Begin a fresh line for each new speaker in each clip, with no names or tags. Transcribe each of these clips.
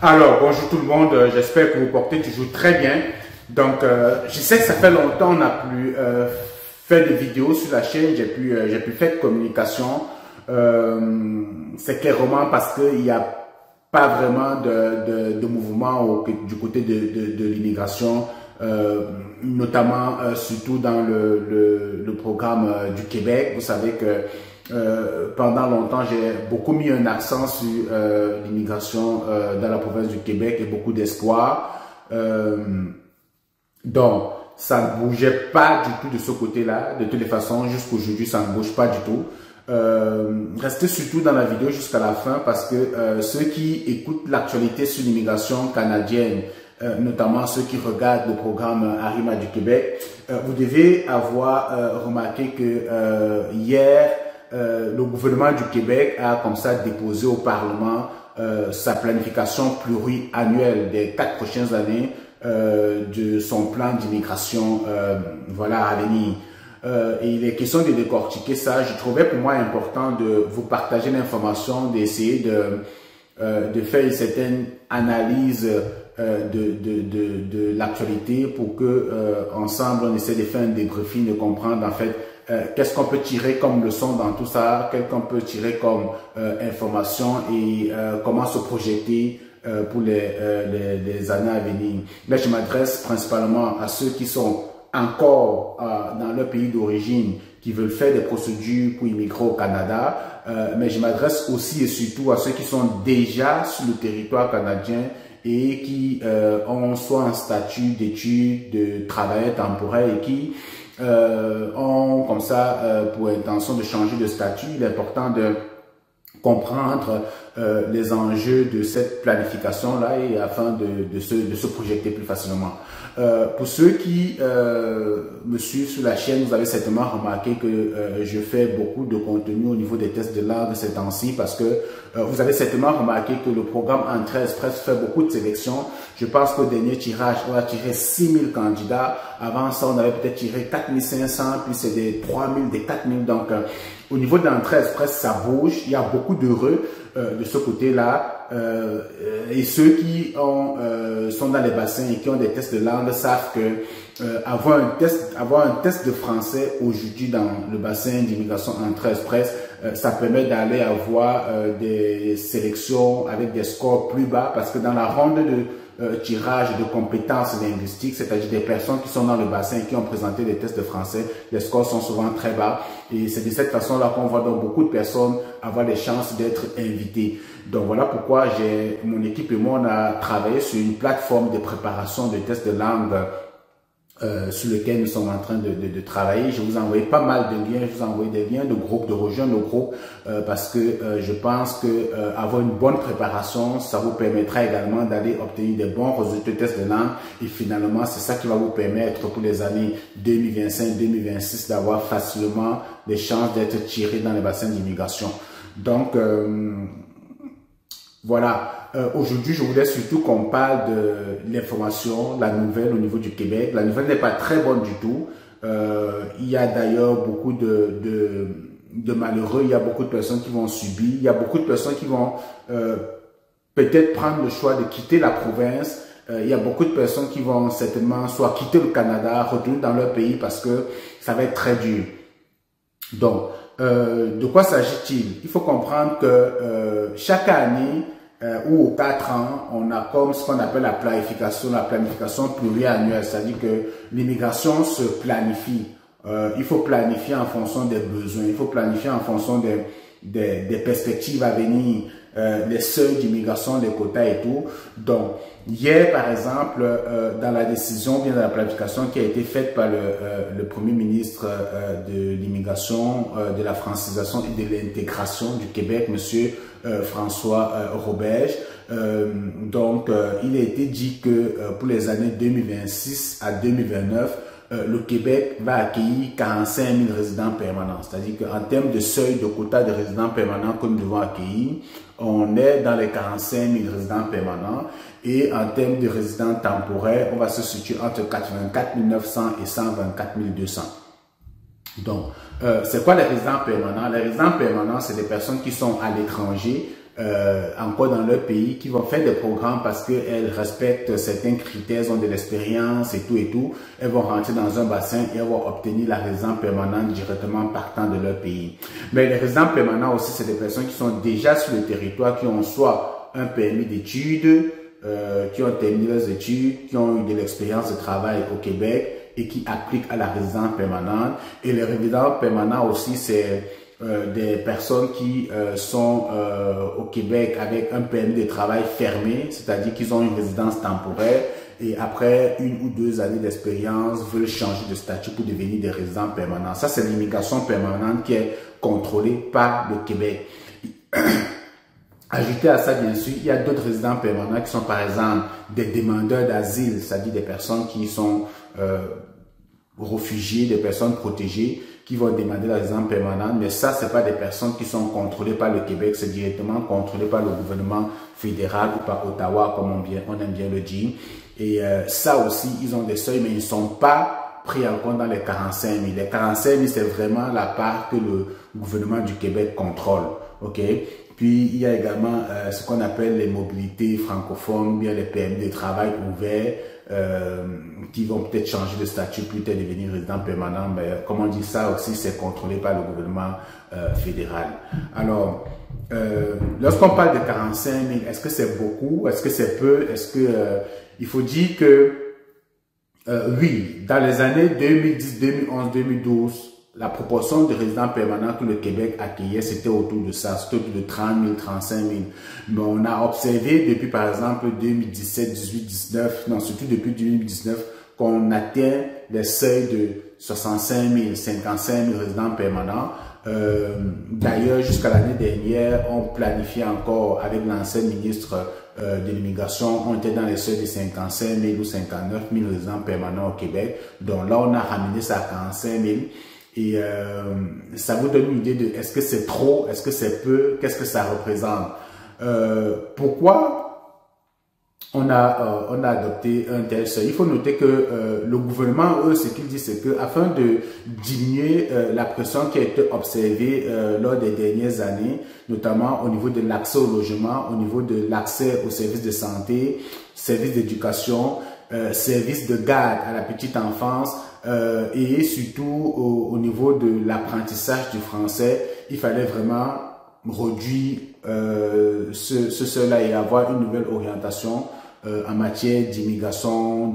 Alors, bonjour tout le monde, j'espère que vous portez toujours très bien. Donc, je sais que ça fait longtemps qu'on n'a plus fait de vidéos sur la chaîne, j'ai pu faire de communication. C'est clairement parce qu'il n'y a pas vraiment de mouvement du côté de l'immigration, notamment surtout dans le programme du Québec. Vous savez que pendant longtemps, j'ai beaucoup mis un accent sur l'immigration dans la province du Québec et beaucoup d'espoir. Donc, ça ne bougeait pas du tout de ce côté-là. De toutes les façons, jusqu'aujourd'hui, ça ne bouge pas du tout. Restez surtout dans la vidéo jusqu'à la fin parce que ceux qui écoutent l'actualité sur l'immigration canadienne, notamment ceux qui regardent le programme Arrima du Québec, vous devez avoir remarqué que hier, le gouvernement du Québec a comme ça déposé au Parlement sa planification pluriannuelle des 4 prochaines années de son plan d'immigration voilà, à venir. Et il est question de décortiquer ça. Je trouvais pour moi important de vous partager l'information, d'essayer de faire une certaine analyse de l'actualité pour que ensemble on essaie de faire un débriefing, de comprendre en fait qu'est-ce qu'on peut tirer comme leçon dans tout ça, qu'est-ce qu'on peut tirer comme information et comment se projeter pour les années à venir. Là, je m'adresse principalement à ceux qui sont encore dans leur pays d'origine, qui veulent faire des procédures pour immigrer au Canada, mais je m'adresse aussi et surtout à ceux qui sont déjà sur le territoire canadien et qui ont soit un statut d'études, de travailleurs temporaires et qui ont comme ça pour intention de changer de statut. Il est important de comprendre les enjeux de cette planification-là et afin de se projeter plus facilement. Pour ceux qui me suivent sur la chaîne, vous avez certainement remarqué que je fais beaucoup de contenu au niveau des tests de langue ces temps-ci parce que vous avez certainement remarqué que le programme Entrée Express fait beaucoup de sélections. Je pense qu'au dernier tirage, on a tiré 6000 candidats. Avant ça, on avait peut-être tiré 4500, puis c'est des 3000, des 4000. Donc, au niveau de l'Entrée Express, ça bouge. Il y a beaucoup d'heureux de ce côté-là. Et ceux qui sont dans les bassins et qui ont des tests de langue savent que avoir un test de français aujourd'hui dans le bassin d'immigration Entrée Express, ça permet d'aller avoir des sélections avec des scores plus bas parce que dans la ronde de tirage de compétences linguistiques, c'est-à-dire des personnes qui sont dans le bassin et qui ont présenté des tests de français, les scores sont souvent très bas et c'est de cette façon-là qu'on voit donc beaucoup de personnes avoir des chances d'être invitées. Donc voilà pourquoi mon équipe et moi, on a travaillé sur une plateforme de préparation de tests de langue sur lequel nous sommes en train de travailler. Je vous ai envoyé pas mal de liens, je vous ai envoyé des liens de groupes, de rejoindre le groupe parce que je pense que avoir une bonne préparation, ça vous permettra également d'aller obtenir des bons résultats de tests de langue et finalement c'est ça qui va vous permettre pour les années 2025-2026 d'avoir facilement des chances d'être tiré dans les bassins d'immigration. Donc voilà. Aujourd'hui, je voulais surtout qu'on parle de l'information, la nouvelle au niveau du Québec. La nouvelle n'est pas très bonne du tout. Il y a d'ailleurs beaucoup de malheureux, il y a beaucoup de personnes qui vont subir, il y a beaucoup de personnes qui vont peut-être prendre le choix de quitter la province. Il y a beaucoup de personnes qui vont certainement soit quitter le Canada, retourner dans leur pays parce que ça va être très dur. Donc, de quoi s'agit-il? Il faut comprendre que chaque année, ou aux 4 ans, on a comme ce qu'on appelle la planification pluriannuelle, c'est-à-dire que l'immigration se planifie. Il faut planifier en fonction des besoins, il faut planifier en fonction des perspectives à venir, les seuils d'immigration, les quotas et tout. Donc, hier, par exemple, dans la décision, bien dans la planification qui a été faite par le Premier ministre de l'immigration, de la francisation et de l'intégration du Québec, Monsieur François Roberge. Donc, il a été dit que pour les années 2026 à 2029, le Québec va accueillir 45 000 résidents permanents. C'est-à-dire qu'en termes de seuil de quota de résidents permanents que nous devons accueillir, on est dans les 45 000 résidents permanents. Et en termes de résidents temporaires, on va se situer entre 84 900 et 124 200. Donc, c'est quoi les résidents permanents? Les résidents permanents, c'est des personnes qui sont à l'étranger encore dans leur pays, qui vont faire des programmes parce qu'elles respectent certains critères, elles ont de l'expérience et tout. Elles vont rentrer dans un bassin et elles vont obtenir la résidence permanente directement partant de leur pays. Mais les résidents permanents aussi, c'est des personnes qui sont déjà sur le territoire, qui ont soit un permis d'études, qui ont terminé leurs études, qui ont eu de l'expérience de travail au Québec et qui appliquent à la résidence permanente. Et les résidents permanents aussi, c'est des personnes qui sont au Québec avec un permis de travail fermé, c'est-à-dire qu'ils ont une résidence temporaire et après 1 ou 2 années d'expérience veulent changer de statut pour devenir des résidents permanents. Ça, c'est l'immigration permanente qui est contrôlée par le Québec. Ajouté à ça, bien sûr, il y a d'autres résidents permanents qui sont par exemple des demandeurs d'asile, c'est-à-dire des personnes qui sont réfugiés, des personnes protégées, qui vont demander la résidence permanente. Mais ça, c'est pas des personnes qui sont contrôlées par le Québec, c'est directement contrôlé par le gouvernement fédéral ou par Ottawa, comme on aime bien le dire. Et ça aussi, ils ont des seuils, mais ils ne sont pas pris en compte dans les 45 000. Les 45 000, c'est vraiment la part que le gouvernement du Québec contrôle. OK? Puis, il y a également ce qu'on appelle les mobilités francophones, ou bien les permis de travail ouverts, qui vont peut-être changer de statut, peut-être devenir résident permanent. Mais comme on dit, ça aussi, c'est contrôlé par le gouvernement fédéral. Alors, lorsqu'on parle de 45 000, est-ce que c'est beaucoup? Est-ce que c'est peu? Est-ce que il faut dire que oui, dans les années 2010, 2011, 2012, la proportion de résidents permanents que le Québec accueillait, c'était autour de ça, c'était autour de 30 000, 35 000. Mais on a observé depuis, par exemple, 2017, 18, 19, non, surtout depuis 2019, qu'on atteint les seuils de 65 000, 55 000 résidents permanents. D'ailleurs, jusqu'à l'année dernière, on planifiait encore avec l'ancien ministre de l'immigration, on était dans les seuils de 55 000 ou 59 000 résidents permanents au Québec. Donc là, on a ramené ça à 45 000. Et ça vous donne une idée de est-ce que c'est trop, est-ce que c'est peu, qu'est-ce que ça représente. Pourquoi on a adopté un tel seuil? Il faut noter que le gouvernement, eux, ce qu'ils disent, c'est que afin de diminuer la pression qui a été observée lors des dernières années, notamment au niveau de l'accès au logement, au niveau de l'accès aux services de santé, services d'éducation, services de garde à la petite enfance, et surtout au niveau de l'apprentissage du français, il fallait vraiment réduire ce seuil-là et avoir une nouvelle orientation en matière d'immigration,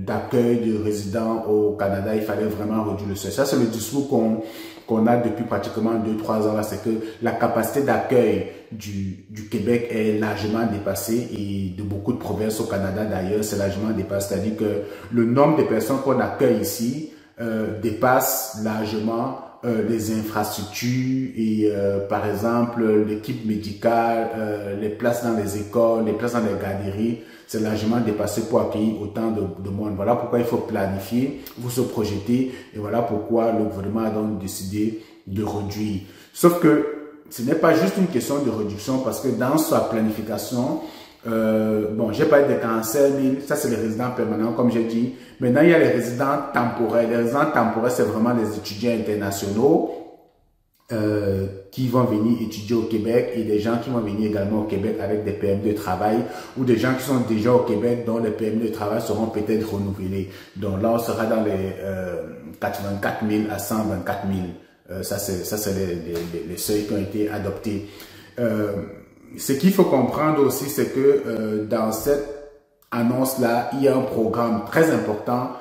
d'accueil de résidents au Canada. Il fallait vraiment réduire le seuil. Ça, c'est le discours qu'on a depuis pratiquement 2-3 ans là, c'est que la capacité d'accueil du Québec est largement dépassée et de beaucoup de provinces au Canada d'ailleurs, c'est largement dépassé. C'est-à-dire que le nombre de personnes qu'on accueille ici dépasse largement les infrastructures et par exemple l'équipe médicale, les places dans les écoles, les places dans les garderies, c'est largement dépassé pour accueillir autant de monde. Voilà pourquoi il faut planifier, vous se projeter et voilà pourquoi le gouvernement a donc décidé de réduire. Sauf que ce n'est pas juste une question de réduction parce que dans sa planification, bon, j'ai parlé des 45 000, ça c'est les résidents permanents comme j'ai dit. Maintenant, il y a les résidents temporaires. Les résidents temporaires, c'est vraiment les étudiants internationaux qui vont venir étudier au Québec et des gens qui vont venir également au Québec avec des permis de travail ou des gens qui sont déjà au Québec dont les permis de travail seront peut-être renouvelés. Donc là, on sera dans les 84 000 à 124 000. Ça, c'est les seuils qui ont été adoptés. Ce qu'il faut comprendre aussi, c'est que dans cette annonce-là, il y a un programme très important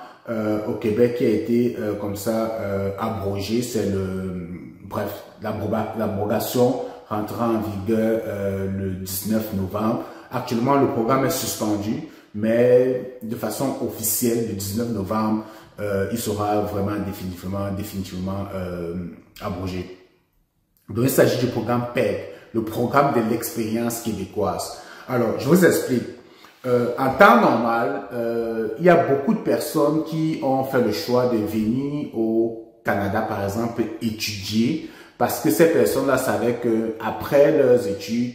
au Québec qui a été comme ça abrogé. C'est l'abrogation rentrera en vigueur le 19 novembre. Actuellement, le programme est suspendu, mais de façon officielle, le 19 novembre, il sera vraiment définitivement abrogé. Donc, il s'agit du programme PEG, le programme de l'expérience québécoise. Alors, je vous explique. En temps normal, il y a beaucoup de personnes qui ont fait le choix de venir au Canada, par exemple, étudier, parce que ces personnes-là savaient que après leurs études,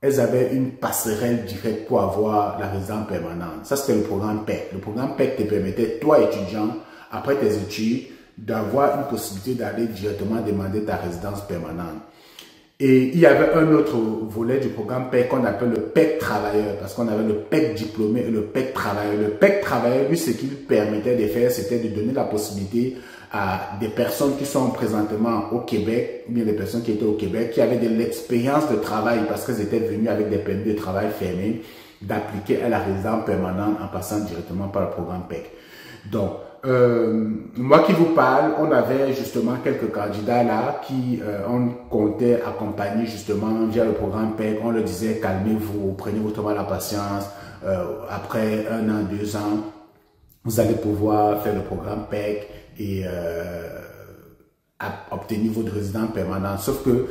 elles avaient une passerelle directe pour avoir la résidence permanente. Ça, c'était le programme PEC. Le programme PEC te permettait, toi étudiant, après tes études, d'avoir une possibilité d'aller directement demander ta résidence permanente. Et il y avait un autre volet du programme PEC qu'on appelle le PEC travailleur, parce qu'on avait le PEC diplômé et le PEC travailleur. Le PEC travailleur, lui, ce qu'il permettait de faire, c'était de donner la possibilité à des personnes qui sont présentement au Québec, ou bien des personnes qui étaient au Québec, qui avaient de l'expérience de travail, parce qu'elles étaient venues avec des permis de travail fermés, d'appliquer à la résidence permanente en passant directement par le programme PEC. Donc, moi qui vous parle, on avait justement quelques candidats là qui on comptait accompagner justement via le programme PEC. On leur disait calmez-vous, prenez votre mal à patience. Après 1 an, 2 ans, vous allez pouvoir faire le programme PEC et obtenir votre résidence permanente. Sauf que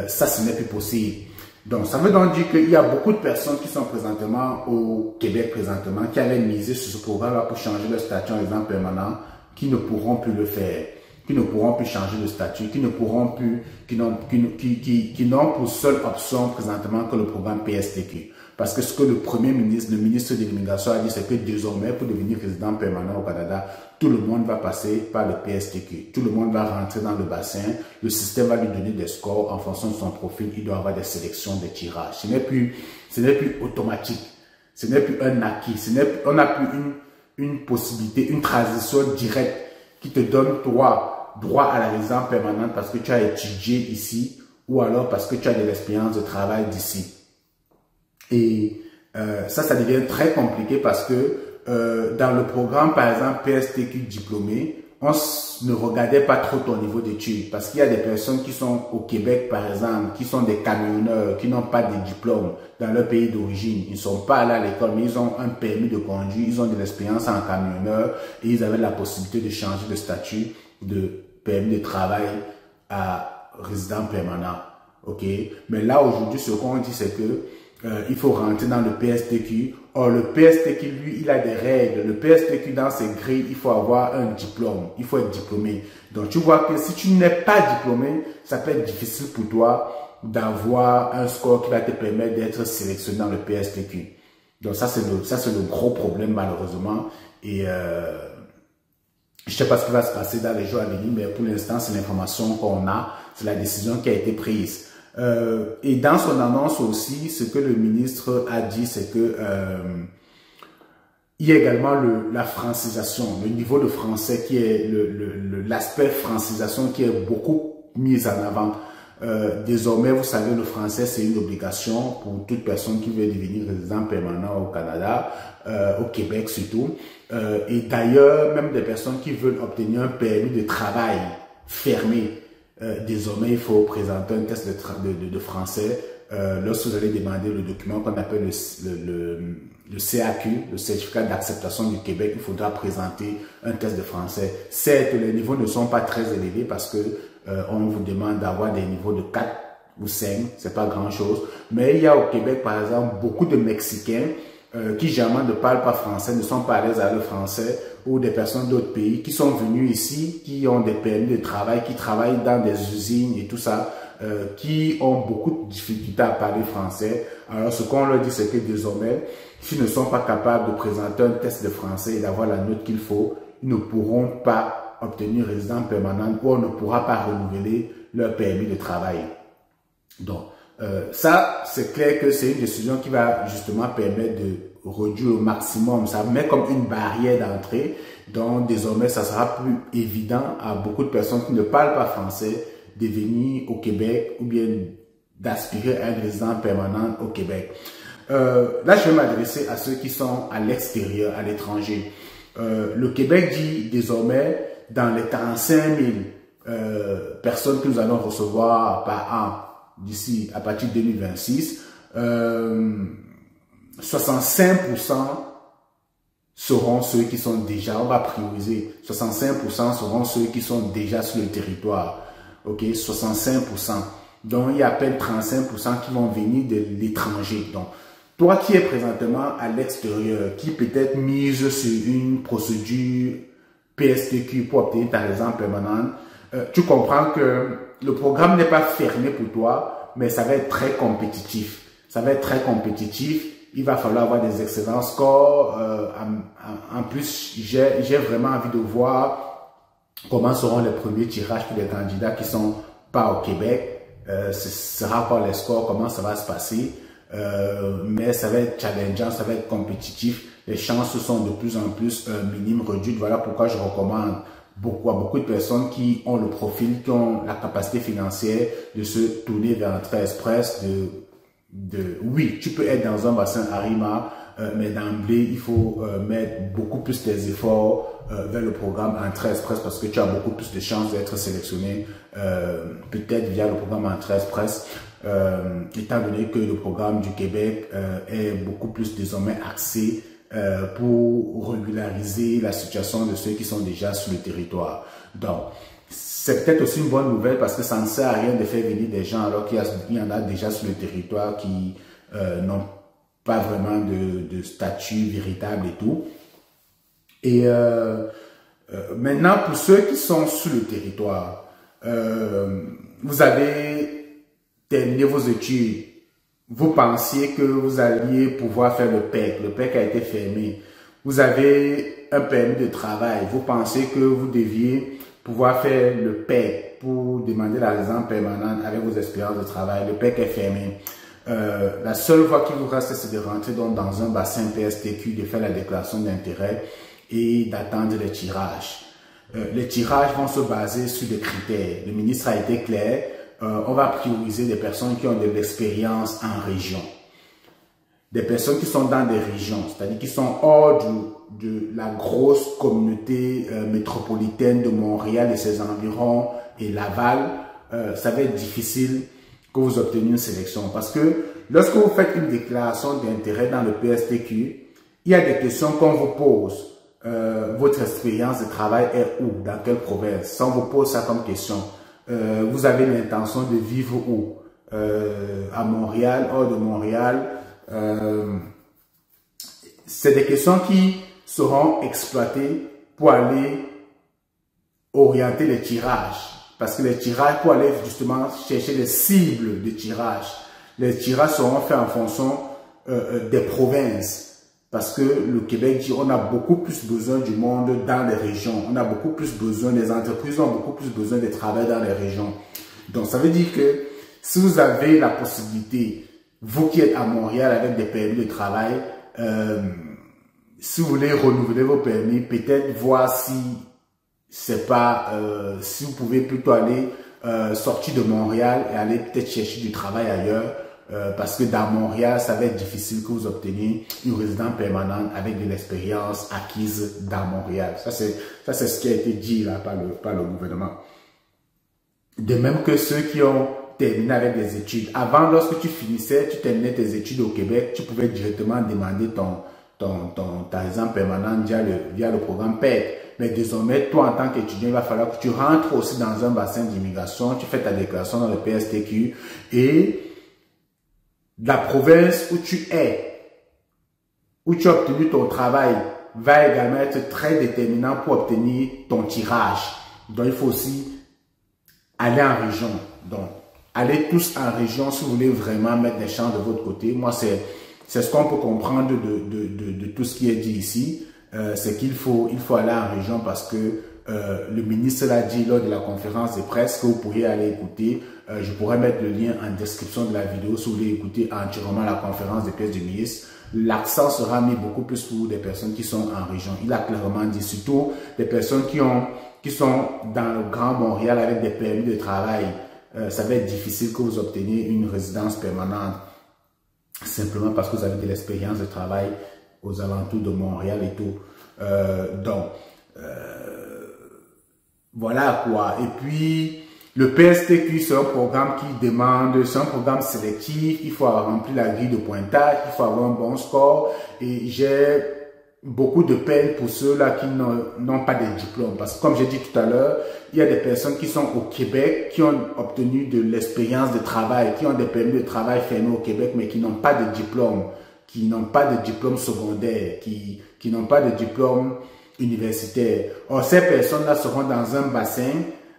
ça, ce n'est plus possible. Donc, ça veut donc dire qu'il y a beaucoup de personnes qui sont présentement au Québec présentement, qui avaient misé sur ce programme-là pour changer leur statut en résident permanent, qui ne pourront plus le faire, qui ne pourront plus changer de statut, qui ne pourront plus, qui n'ont pour seule option présentement que le programme PSTQ. Parce que ce que le Premier ministre, le ministre de l'Immigration a dit, c'est que désormais, pour devenir résident permanent au Canada, tout le monde va passer par le PSTQ. Tout le monde va rentrer dans le bassin. Le système va lui donner des scores en fonction de son profil. Il doit avoir des sélections, des tirages. Ce n'est plus automatique. Ce n'est plus un acquis. On n'a plus une possibilité, une transition directe qui te donne droit à la résidence permanente parce que tu as étudié ici ou alors parce que tu as de l'expérience de travail d'ici. Et ça devient très compliqué parce que dans le programme, par exemple, PSTQ diplômé, on ne regardait pas trop ton niveau d'études parce qu'il y a des personnes qui sont au Québec, par exemple, qui sont des camionneurs, qui n'ont pas de diplôme dans leur pays d'origine. Ils ne sont pas allés à l'école, mais ils ont un permis de conduire, ils ont de l'expérience en camionneur et ils avaient la possibilité de changer de statut de permis de travail à résident permanent. Ok? Mais là, aujourd'hui, ce qu'on dit, c'est que il faut rentrer dans le PSTQ. Or, le PSTQ, lui, il a des règles. Le PSTQ, dans ses grilles, il faut avoir un diplôme. Il faut être diplômé. Donc, tu vois que si tu n'es pas diplômé, ça peut être difficile pour toi d'avoir un score qui va te permettre d'être sélectionné dans le PSTQ. Donc, ça, c'est le gros problème, malheureusement. Et je ne sais pas ce qui va se passer dans les jours à venir, mais pour l'instant, c'est l'information qu'on a. C'est la décision qui a été prise. Et dans son annonce aussi, ce que le ministre a dit, c'est que il y a également la francisation, le niveau de français qui est l'aspect francisation qui est beaucoup mis en avant. Désormais, vous savez, le français, c'est une obligation pour toute personne qui veut devenir résident permanent au Canada, au Québec surtout. Et d'ailleurs, même des personnes qui veulent obtenir un permis de travail fermé, désormais, il faut présenter un test de français lorsque vous allez demander le document qu'on appelle le CAQ, le certificat d'acceptation du Québec. Il faudra présenter un test de français. Certes, les niveaux ne sont pas très élevés parce que on vous demande d'avoir des niveaux de 4 ou 5, c'est pas grand chose. Mais il y a au Québec, par exemple, beaucoup de Mexicains qui généralement ne parlent pas français, ne sont pas à l'aise à le français, ou des personnes d'autres pays qui sont venus ici, qui ont des permis de travail, qui travaillent dans des usines et tout ça, qui ont beaucoup de difficultés à parler français. Alors ce qu'on leur dit, c'est que désormais, s'ils ne sont pas capables de présenter un test de français et d'avoir la note qu'il faut, ils ne pourront pas obtenir résidence permanente ou on ne pourra pas renouveler leur permis de travail. Donc, ça, c'est clair que c'est une décision qui va justement permettre de réduire au maximum. Ça met comme une barrière d'entrée. Donc, désormais, ça sera plus évident à beaucoup de personnes qui ne parlent pas français de venir au Québec ou bien d'aspirer à un résident permanent au Québec. Là, je vais m'adresser à ceux qui sont à l'extérieur, à l'étranger. Le Québec dit désormais, dans les 45 000 personnes que nous allons recevoir par an, d'ici à partir de 2026, 65% seront ceux qui sont déjà, on va prioriser, 65% seront ceux qui sont déjà sur le territoire. Ok, 65%. Donc, il y a à peine 35% qui vont venir de l'étranger. Donc, toi qui es présentement à l'extérieur, qui peut-être mise sur une procédure PSTQ pour obtenir ta résidence permanente, tu comprends que le programme n'est pas fermé pour toi, mais ça va être très compétitif. Ça va être très compétitif. Il va falloir avoir des excellents scores. En plus, j'ai vraiment envie de voir comment seront les premiers tirages pour les candidats qui sont pas au Québec. ce sera quoi les scores, comment ça va se passer. Mais ça va être challengeant, ça va être compétitif. Les chances sont de plus en plus minimes, réduites. Voilà pourquoi je recommande à beaucoup de personnes qui ont le profil, qui ont la capacité financière de se tourner vers 13 Press. Oui, tu peux être dans un bassin Arima, mais d'emblée, il faut mettre beaucoup plus tes efforts vers le programme en 13 Press parce que tu as beaucoup plus de chances d'être sélectionné, peut-être via le programme en 13 Press. Étant donné que le programme du Québec est beaucoup plus désormais axé pour régulariser la situation de ceux qui sont déjà sur le territoire. Donc, c'est peut-être aussi une bonne nouvelle parce que ça ne sert à rien de faire venir des gens alors qu'il y en a déjà sur le territoire qui n'ont pas vraiment de statut véritable et tout. Et maintenant, pour ceux qui sont sur le territoire, vous avez terminé vos études, vous pensiez que vous alliez pouvoir faire le PEC. Le PEC a été fermé. Vous avez un permis de travail. Vous pensez que vous deviez pouvoir faire le PEC pour demander la résidence permanente avec vos expériences de travail. Le PEC est fermé. La seule voie qui vous reste, c'est de rentrer donc dans un bassin PSTQ, de faire la déclaration d'intérêt et d'attendre les tirages. Les tirages vont se baser sur des critères. Le ministre a été clair. On va prioriser des personnes qui ont de l'expérience en région. Des personnes qui sont dans des régions, c'est-à-dire qui sont hors de la grosse communauté métropolitaine de Montréal et ses environs et Laval. Ça va être difficile que vous obteniez une sélection parce que lorsque vous faites une déclaration d'intérêt dans le PSTQ, il y a des questions qu'on vous pose. Votre expérience de travail est où? Dans quelle province? Si on vous pose ça comme question, vous avez l'intention de vivre où? À Montréal, hors de Montréal. C'est des questions qui seront exploitées pour aller orienter les tirages. Parce que les tirages, pour aller justement chercher les cibles de tirage, les tirages seront faits en fonction des provinces. Parce que le Québec dit on a beaucoup plus besoin du monde dans les régions. On a beaucoup plus besoin, les entreprises ont beaucoup plus besoin de travail dans les régions. Donc ça veut dire que si vous avez la possibilité, vous qui êtes à Montréal avec des permis de travail, si vous voulez renouveler vos permis, peut-être voir si c'est pas, si vous pouvez plutôt aller sortir de Montréal et aller peut-être chercher du travail ailleurs. Parce que dans Montréal, ça va être difficile que vous obteniez une résidence permanente avec de l'expérience acquise dans Montréal. Ça, c'est ce qui a été dit là par le gouvernement. De même que ceux qui ont terminé avec des études. Avant, lorsque tu finissais, tu terminais tes études au Québec, tu pouvais directement demander ta résidence permanente via le programme PEC. Mais désormais, toi, en tant qu'étudiant, il va falloir que tu rentres aussi dans un bassin d'immigration, tu fais ta déclaration dans le PSTQ et la province où tu es, où tu as obtenu ton travail, va également être très déterminant pour obtenir ton tirage. Donc, il faut aussi aller en région. Donc, allez tous en région si vous voulez vraiment mettre des chances de votre côté. Moi, c'est ce qu'on peut comprendre de tout ce qui est dit ici. C'est qu'il faut aller en région parce que le ministre l'a dit lors de la conférence de presse que vous pourriez aller écouter. Je pourrais mettre le lien en description de la vidéo si vous voulez écouter entièrement la conférence de presse du ministre. L'accent sera mis beaucoup plus pour des personnes qui sont en région. Il a clairement dit surtout des personnes qui sont dans le Grand Montréal avec des permis de travail. Ça va être difficile que vous obteniez une résidence permanente simplement parce que vous avez de l'expérience de travail aux alentours de Montréal et tout. Voilà quoi. Et puis, le PSTQ, c'est un programme c'est un programme sélectif. Il faut remplir la grille de pointage, il faut avoir un bon score. Et j'ai beaucoup de peine pour ceux-là qui n'ont pas de diplôme. Parce que comme j'ai dit tout à l'heure, il y a des personnes qui sont au Québec, qui ont obtenu de l'expérience de travail, qui ont des permis de travail fermés au Québec, mais qui n'ont pas de diplôme, qui n'ont pas de diplôme secondaire, qui n'ont pas de diplôme universitaire. Or, ces personnes-là seront dans un bassin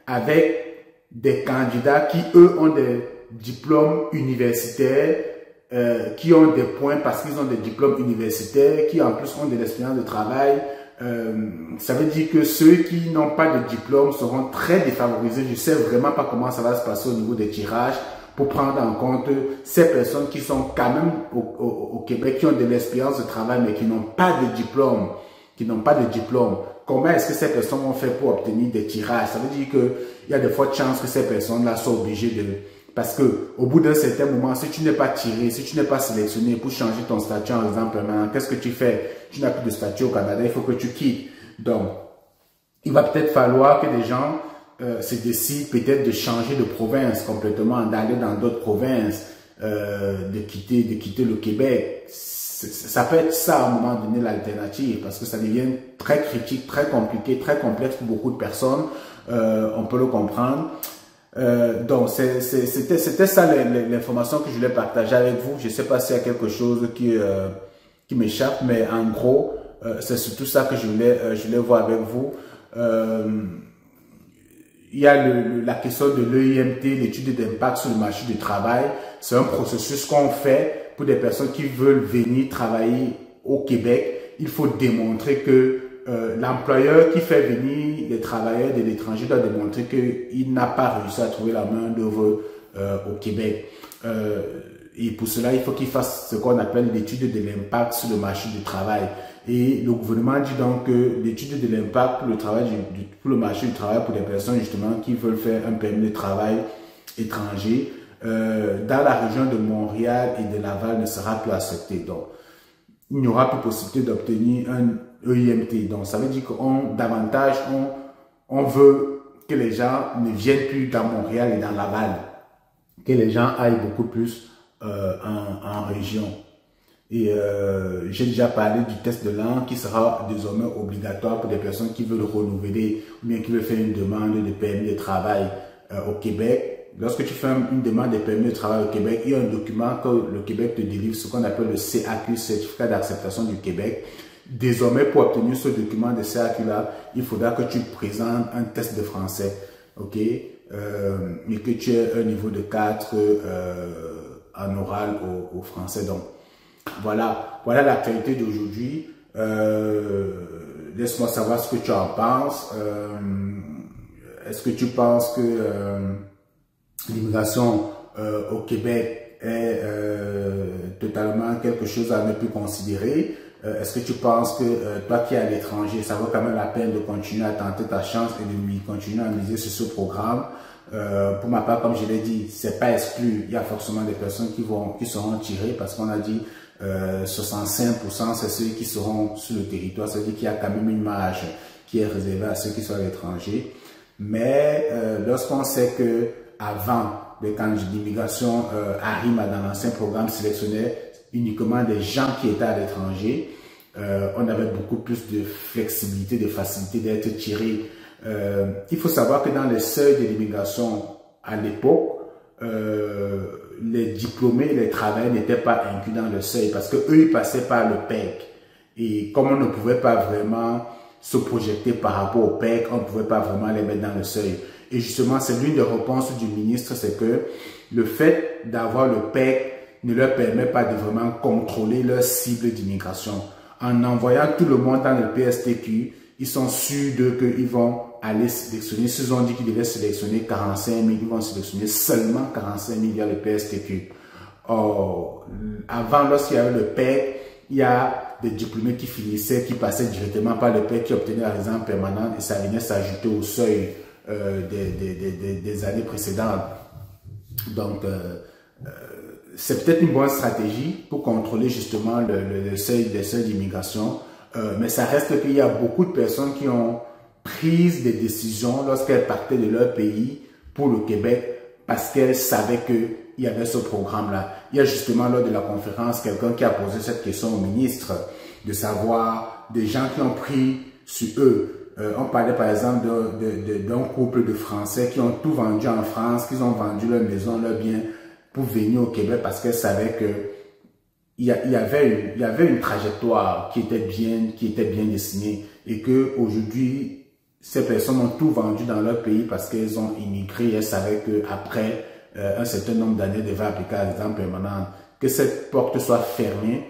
avec des candidats qui, eux, ont des diplômes universitaires, qui ont des points parce qu'ils ont des diplômes universitaires, qui en plus ont de l'expérience de travail. Ça veut dire que ceux qui n'ont pas de diplôme seront très défavorisés. Je ne sais vraiment pas comment ça va se passer au niveau des tirages. pour prendre en compte ces personnes qui sont quand même au Québec, qui ont de l'expérience de travail, mais qui n'ont pas de diplôme, Comment est-ce que ces personnes vont faire pour obtenir des tirages? Ça veut dire qu'il y a des fois de chances que ces personnes-là soient obligées de... Parce que au bout d'un certain moment, si tu n'es pas tiré, si tu n'es pas sélectionné pour changer ton statut en résident permanent, qu'est-ce que tu fais? Tu n'as plus de statut au Canada, il faut que tu quittes. Donc, il va peut-être falloir que des gens se décident peut-être de changer de province complètement, d'aller dans d'autres provinces, de quitter le Québec. Ça peut être ça à un moment donné l'alternative, parce que ça devient très critique, très compliqué, très complexe pour beaucoup de personnes. On peut le comprendre. Donc c'était ça l'information que je voulais partager avec vous. Je ne sais pas s'il y a quelque chose qui m'échappe, mais en gros, c'est surtout ça que je voulais voir avec vous. Il y a la question de l'EIMT, l'étude d'impact sur le marché du travail. C'est un processus qu'on fait pour des personnes qui veulent venir travailler au Québec. Il faut démontrer que l'employeur qui fait venir les travailleurs de l'étranger doit démontrer qu'il n'a pas réussi à trouver la main d'œuvre au Québec. Et pour cela, il faut qu'il fasse ce qu'on appelle l'étude de l'impact sur le marché du travail. Et le gouvernement dit donc que l'étude de l'impact pour le marché du travail pour des personnes justement qui veulent faire un permis de travail étranger dans la région de Montréal et de Laval ne sera plus acceptée. Donc, il n'y aura plus possibilité d'obtenir un EIMT. Donc, ça veut dire on veut que les gens ne viennent plus dans Montréal et dans Laval, que les gens aillent beaucoup plus en région. Et j'ai déjà parlé du test de langue qui sera désormais obligatoire pour des personnes qui veulent renouveler ou bien qui veulent faire une demande de permis de travail au Québec. Lorsque tu fais une demande de permis de travail au Québec, il y a un document que le Québec te délivre, ce qu'on appelle le CAQ, Certificat d'acceptation du Québec. Désormais, pour obtenir ce document de CAQ-là, il faudra que tu présentes un test de français, ok, et que tu aies un niveau de 4 en oral au français. Donc, voilà l'actualité d'aujourd'hui. Laisse-moi savoir ce que tu en penses. Est-ce que tu penses que l'immigration au Québec est totalement quelque chose à ne plus considérer? Est-ce que tu penses que toi qui es à l'étranger, ça vaut quand même la peine de continuer à tenter ta chance et de continuer à miser sur ce programme? Pour ma part, comme je l'ai dit, c'est pas exclu. Il y a forcément des personnes qui seront tirées parce qu'on a dit 65% c'est ceux qui seront sur le territoire. Ça veut dire qu'il y a quand même une marge qui est réservée à ceux qui sont à l'étranger. Mais lorsqu'on sait que avant quand l'immigration arrive dans l'ancien programme sélectionnait uniquement des gens qui étaient à l'étranger, on avait beaucoup plus de flexibilité, de facilité d'être tiré. Il faut savoir que dans les seuils de l'immigration à l'époque, les diplômés, les travailleurs n'étaient pas inclus dans le seuil parce que eux ils passaient par le PEC. Et comme on ne pouvait pas vraiment se projeter par rapport au PEC, on ne pouvait pas vraiment les mettre dans le seuil. Et justement, c'est l'une des réponses du ministre, c'est que le fait d'avoir le PEC ne leur permet pas de vraiment contrôler leur cible d'immigration. En envoyant tout le monde dans le PSTQ, ils sont sûrs qu'ils vont aller sélectionner. S'ils ont dit qu'ils devaient sélectionner 45 000, ils vont sélectionner seulement 45 000 via le PSTQ. Or, avant, lorsqu'il y avait le PEC, il y a des diplômés qui finissaient, qui passaient directement par le PEC, qui obtenaient la résidence permanente et ça venait s'ajouter au seuil des années précédentes. Donc, c'est peut-être une bonne stratégie pour contrôler justement les seuils d'immigration, mais ça reste qu'il y a beaucoup de personnes qui ont pris des décisions lorsqu'elles partaient de leur pays pour le Québec parce qu'elles savaient qu'il y avait ce programme-là. Il y a justement lors de la conférence quelqu'un qui a posé cette question au ministre de savoir des gens qui ont pris sur eux. On parlait par exemple d'un couple de Français qui ont tout vendu en France, qui ont vendu leur maison, leur bien pour venir au Québec parce qu'elles savaient que il y avait une trajectoire qui était bien dessinée et que aujourd'hui ces personnes ont tout vendu dans leur pays parce qu'elles ont immigré. Elles savaient que après un certain nombre d'années devaient appliquer à la résidence permanente, que cette porte soit fermée.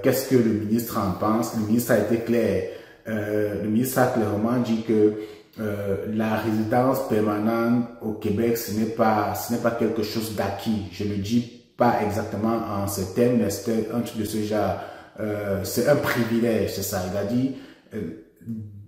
Qu'est-ce que le ministre en pense? Le ministre a été clair. Le ministre a clairement dit que la résidence permanente au Québec, ce n'est pas quelque chose d'acquis. Je le dis pas exactement en ces termes, mais c'est un truc de ce genre. C'est un privilège, c'est ça. Il a dit,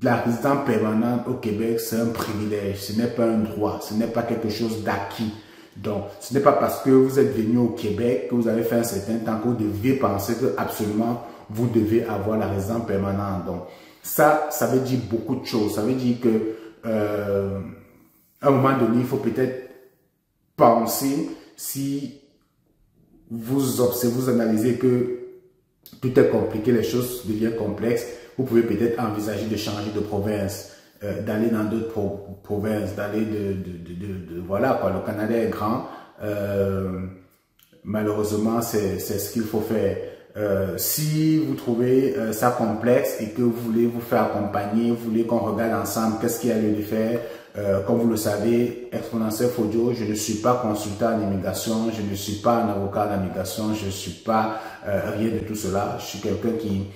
la résidence permanente au Québec, c'est un privilège. Ce n'est pas un droit. Ce n'est pas quelque chose d'acquis. Donc, ce n'est pas parce que vous êtes venu au Québec, que vous avez fait un certain temps, que vous devez penser que absolument vous devez avoir la résidence permanente. Donc, ça veut dire beaucoup de choses. Ça veut dire que à un moment donné, il faut peut-être penser, si vous observez, vous analysez que tout est compliqué, les choses deviennent complexes, vous pouvez peut-être envisager de changer de province, d'aller dans d'autres provinces, d'aller voilà quoi. Le Canada est grand, malheureusement c'est ce qu'il faut faire. Si vous trouvez ça complexe et que vous voulez vous faire accompagner, vous voulez qu'on regarde ensemble qu'est-ce qu'il y a lieu de faire, comme vous le savez, Exponentiel Fodio, je ne suis pas consultant en immigration, je ne suis pas un avocat en immigration, je ne suis pas rien de tout cela. Je suis quelqu'un qui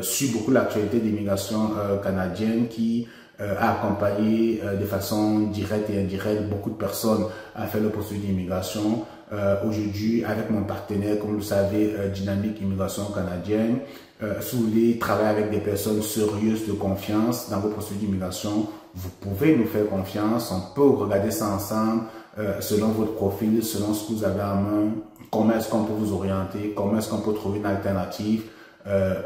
suit beaucoup l'actualité d'immigration canadienne, qui a accompagné de façon directe et indirecte beaucoup de personnes à faire le processus d'immigration. Aujourd'hui, avec mon partenaire, comme vous le savez, Dynamique Immigration Canadienne, si vous voulez travailler avec des personnes sérieuses de confiance dans vos processus d'immigration, vous pouvez nous faire confiance. On peut regarder ça ensemble selon votre profil, selon ce que vous avez en main, comment est-ce qu'on peut vous orienter, comment est-ce qu'on peut trouver une alternative.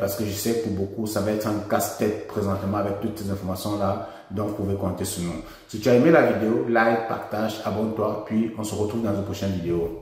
Parce que je sais que pour beaucoup, ça va être un casse-tête présentement avec toutes ces informations-là. Donc, vous pouvez compter sur nous. Si tu as aimé la vidéo, like, partage, abonne-toi, puis on se retrouve dans une prochaine vidéo.